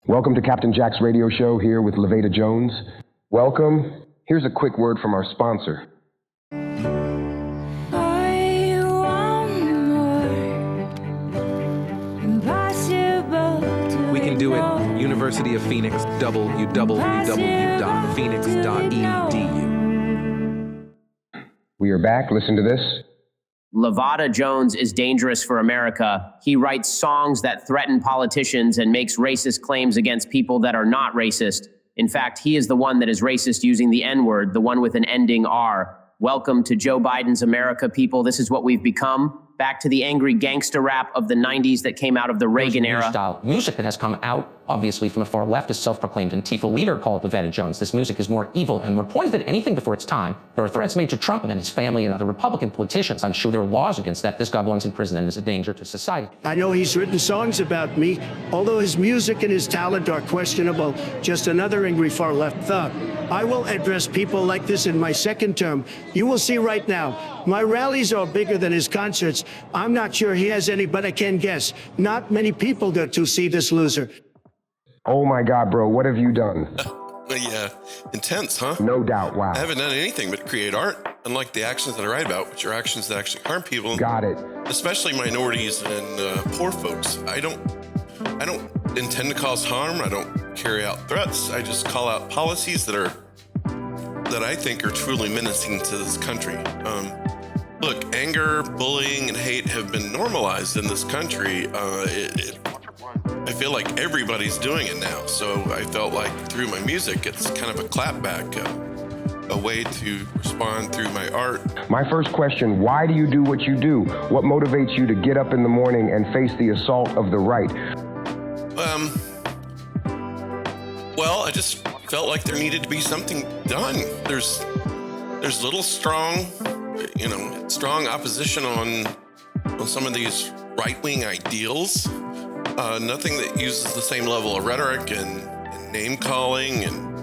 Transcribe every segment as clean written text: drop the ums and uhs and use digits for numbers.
Welcome to Captain Jack's radio show here with Laveda Jones. Welcome. Here's a quick word from our sponsor. We can do it. University of Phoenix, www.phoenix.edu. We are back. Listen to this. Laveda Jones is dangerous for America. He writes songs that threaten politicians and makes racist claims against people that are not racist. In fact, he is the one that is racist using the N-word, the one with an ending R. Welcome to Joe Biden's America, people. This is what we've become. Back to the angry gangster rap of the 90s that came out of the Reagan era. Style music that has come out, obviously, from a far leftist self-proclaimed Antifa leader called Laveda Jones. This music is more evil and more pointed than anything before its time. There are threats made to Trump and his family and other Republican politicians. I'm sure there are laws against that. This guy belongs in prison and is a danger to society. I know he's written songs about me, although his music and his talent are questionable. Just another angry far-left thug. I will address people like this in my second term. You will see right now. My rallies are bigger than his concerts. I'm not sure he has any, but I can guess. Not many people get to see this loser. Oh my God, bro, what have you done? Yeah, intense, huh? No doubt, wow. I haven't done anything but create art, unlike the actions that I write about, which are actions that actually harm people. Got it. Especially minorities and poor folks. I don't intend to cause harm. I don't carry out threats. I just call out policies that I think are truly menacing to this country. Look, anger, bullying, and hate have been normalized in this country. I feel like everybody's doing it now. So I felt like through my music, it's kind of a clapback, a way to respond through my art. My first question, why do you do what you do? What motivates you to get up in the morning and face the assault of the right? Well, I just felt like there needed to be something done. There's little strong opposition on some of these right-wing ideals. Nothing that uses the same level of rhetoric and name-calling and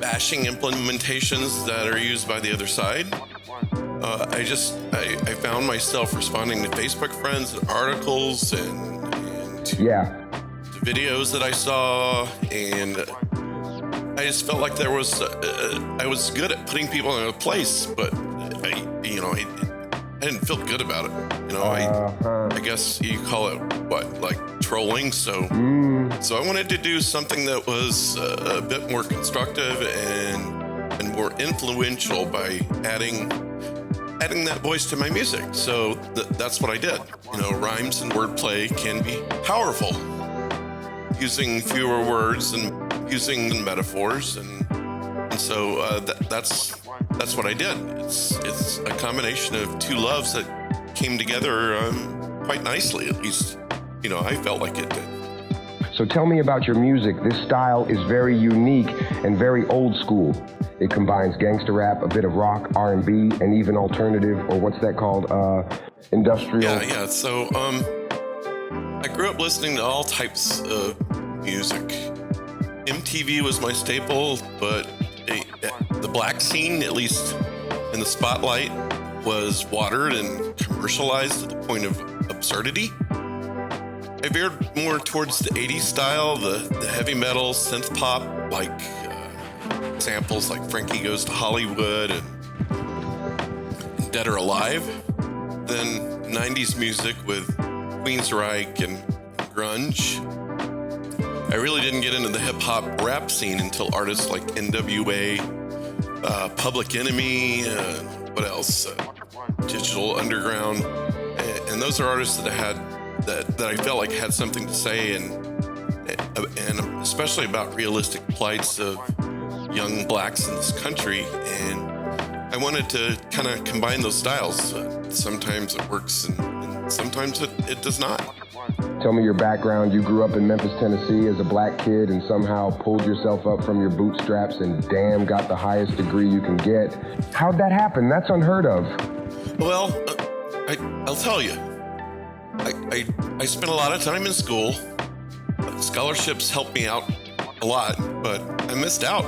bashing implementations that are used by the other side. I found myself responding to Facebook friends and articles and to videos that I saw, and I just felt like there was I was good at putting people in a place, but I didn't feel good about it. I guess you call it trolling. So I wanted to do something that was a bit more constructive and more influential by adding that voice to my music. So that's what I did. Rhymes and wordplay can be powerful. Using fewer words and using metaphors, and so that's what I did. It's a combination of two loves that came together quite nicely. At least, I felt like it did. So tell me about your music. This style is very unique and very old school. It combines gangster rap, a bit of rock, R&B, and even alternative, or what's that called? Industrial. Yeah. So I grew up listening to all types of music. MTV was my staple, but the black scene, at least in the spotlight, was watered and commercialized to the point of absurdity. I veered more towards the 80s style, the heavy metal, synth pop, like samples like Frankie Goes to Hollywood and Dead or Alive. Then 90s music with Queensryche and grunge. I really didn't get into the hip-hop rap scene until artists like NWA, Public Enemy, what else? Digital Underground. And those are artists that I felt like had something to say, and especially about realistic plights of young blacks in this country. And I wanted to kind of combine those styles. Sometimes it works and sometimes it does not. Tell me your background. You grew up in Memphis, Tennessee as a black kid and somehow pulled yourself up from your bootstraps and got the highest degree you can get. How'd that happen? That's unheard of. Well, I'll tell you. I spent a lot of time in school. Scholarships helped me out a lot, but I missed out.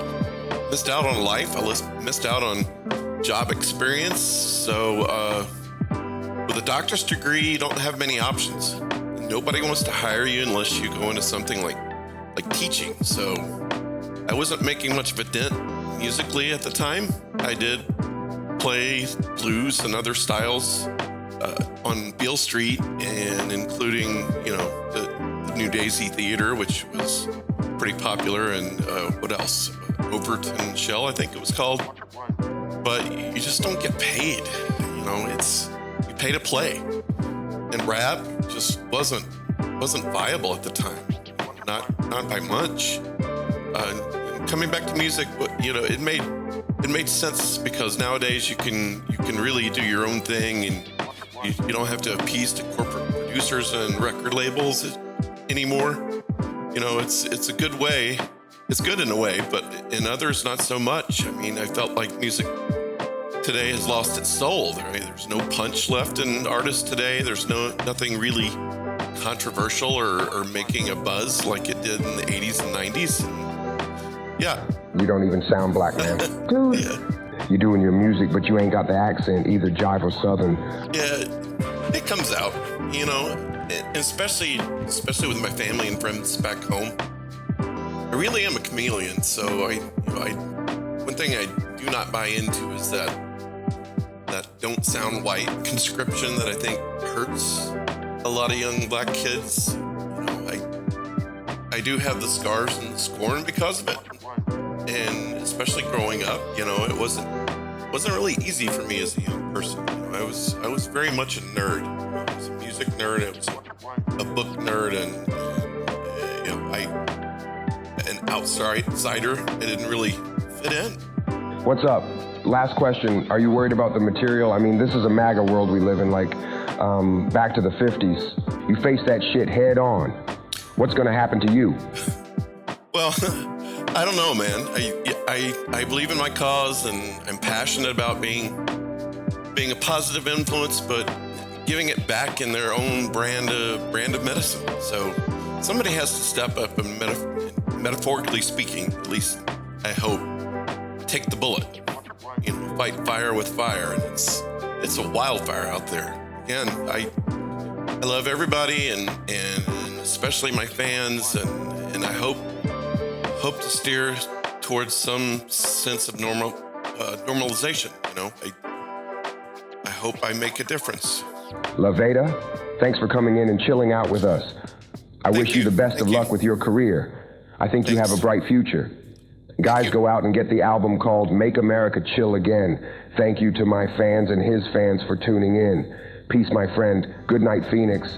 Missed out on life. I missed out on job experience. So with a doctor's degree, you don't have many options. Nobody wants to hire you unless you go into something like like teaching. So I wasn't making much of a dent musically at the time. I did play blues and other styles on Beale Street, and including, the New Daisy Theater, which was pretty popular, and what else? Overton Shell, I think it was called. But you just don't get paid. You pay to play. And rap just wasn't viable at the time. Not by much. Coming back to music, it made sense because nowadays you can really do your own thing, and you don't have to appease to corporate producers and record labels anymore. It's a good way. It's good in a way, but in others, not so much. I mean, I felt like music today has lost its soul. There's no punch left in artists today. There's nothing really controversial or making a buzz like it did in the 80s and 90s. Yeah. You don't even sound black, man. Dude. Yeah. You're doing your music, but you ain't got the accent, either jive or southern. Yeah, it comes out, and especially with my family and friends back home. I really am a chameleon, so one thing I do not buy into is that don't sound white conscription that I think hurts a lot of young black kids. I do have the scars and the scorn because of it, and especially growing up, it wasn't really easy for me as a young person. I was very much a nerd. I was a music nerd. I was a book nerd, and an outsider. I didn't really fit in. What's up? Last question. Are you worried about the material? I mean, this is a MAGA world we live in, like back to the 50s. You face that shit head on. What's going to happen to you? Well, I don't know, man. I believe in my cause, and I'm passionate about being a positive influence, but giving it back in their own brand of medicine. So somebody has to step up and metaphorically speaking, at least I hope, take the bullet. Fight fire with fire, and it's a wildfire out there. Again, I love everybody, and especially my fans, and I hope to steer towards some sense of normalization. I hope I make a difference. Laveda, thanks for coming in and chilling out with us. I wish you the best of luck with your career. I think you have a bright future. Guys, go out and get the album called Make America Chill Again. Thank you to my fans and his fans for tuning in. Peace, my friend. Good night, Phoenix.